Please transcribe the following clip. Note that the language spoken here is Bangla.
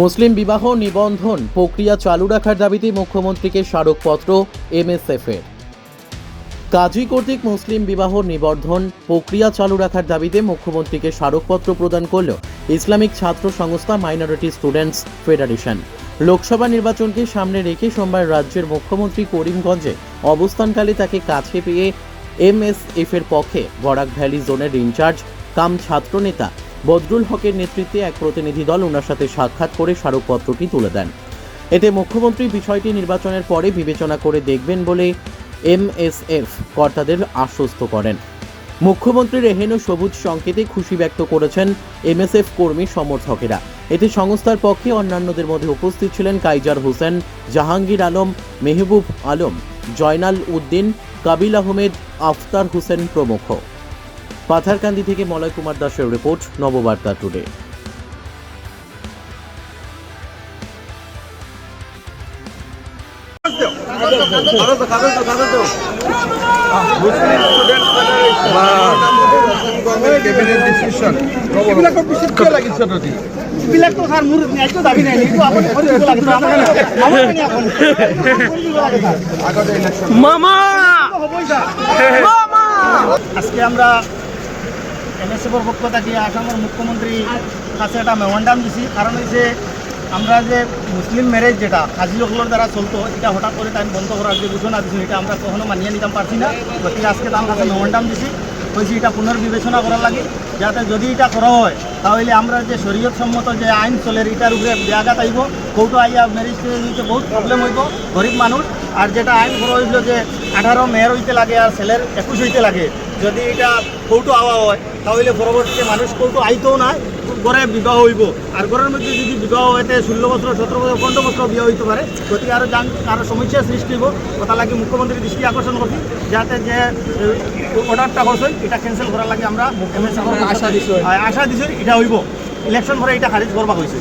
মুসলিম বিবাহ নিবন্ধন প্রক্রিয়া চালু রাখার দাবিতে মুখ্যমন্ত্রীকে স্মারকপত্র এমএসএফের। কাজী কর্তৃক মুসলিম বিবাহ নিবন্ধন প্রক্রিয়া চালু রাখার দাবিতে মুখ্যমন্ত্রীকে স্মারকপত্র প্রদান করল ইসলামিক ছাত্র সংস্থা মাইনরিটি স্টুডেন্টস ফেডারেশন। লোকসভা নির্বাচনকে সামনে রেখে সোমবার রাজ্যের মুখ্যমন্ত্রী করিমগঞ্জে অবস্থানকালে তাকে কাছে পেয়ে এমএসএফের পক্ষে বরাক ভ্যালি জোনের ইনচার্জ কাম ছাত্রনেতা বদরুল হকের নেতৃত্বে এক প্রতিনিধি দল ওনার সাথে সাক্ষাৎ করে স্মারকপত্রটি তুলে দেন। এতে মুখ্যমন্ত্রী বিষয়টি নির্বাচনের পরে বিবেচনা করে দেখবেন বলে এমএসএফ কর্তাদের আশ্বস্ত করেন। মুখ্যমন্ত্রীর এহেন সবুজ সংকেতে খুশি ব্যক্ত করেছেন এমএসএফ কর্মী সমর্থকেরা। এতে সংস্থার পক্ষে অন্যান্যদের মধ্যে উপস্থিত ছিলেন কাইজার হোসেন, জাহাঙ্গীর আলম, মেহবুব আলম, জয়নাল উদ্দিন, কাবিল আহমেদ, আফতার হোসেন প্রমুখ। পাথারকান্দি থেকে মলয় কুমার দাসের report, Nababarta today. Cabinet decision আজকে আমরা এমএসএফের পক্ষ থেকে আসামের মুখ্যমন্ত্রীর কাছে একটা মেমোরান্ডাম দিছি। কারণ হচ্ছে আমরা যে মুসলিম ম্যারেজ যেটা হাজি লোকগুলোর দ্বারা চলতো, এটা হঠাৎ করে টাইম বন্ধ করার যে ঘোষণা দিচ্ছি, এটা আমরা কখনো মানিয়ে নিতাম পারছি না। গতিকে আজকে তার কাছে মেমোরান্ডাম দিছি, বলছি এটা পুনর্বিবেচনা করার লাগে, যাতে যদি এটা করা হয় তাহলে আমরা যে শরীয়ত সম্মত যে আইন চলে এটার উপরে ব্যাঘাত আইব। কৌটো আইয়া ম্যারেজ নিতে বহুত প্রবলেম হইব গরিব মানুষ। আর যেটা আইন করা হয়েছিল যে 18 মেয়ের হইতে লাগে আর ছেলের 21 হইতে লাগে, যদি এটা কৌটো আওয়া হয় তাহলে পরবর্তীতে মানুষ কৌটো আইতেও না, ঘরে বিবাহ হইব। আর ঘরের মধ্যে যদি বিবাহ হইতে 16 বছর, 17 বছর, 15 বছর বিয়ে হইতে পারে। গতিকে আরও সমস্যার সৃষ্টি হইব। কথা লাগে মুখ্যমন্ত্রীর দৃষ্টি আকর্ষণ করছি, যাতে যে অর্ডারটা করছেন এটা ক্যান্সেল করার লাগে আমরা আশা দিচ্ছি। এটা হইব ইলেকশন পরে এটা খারিজ করবা হয়েছে।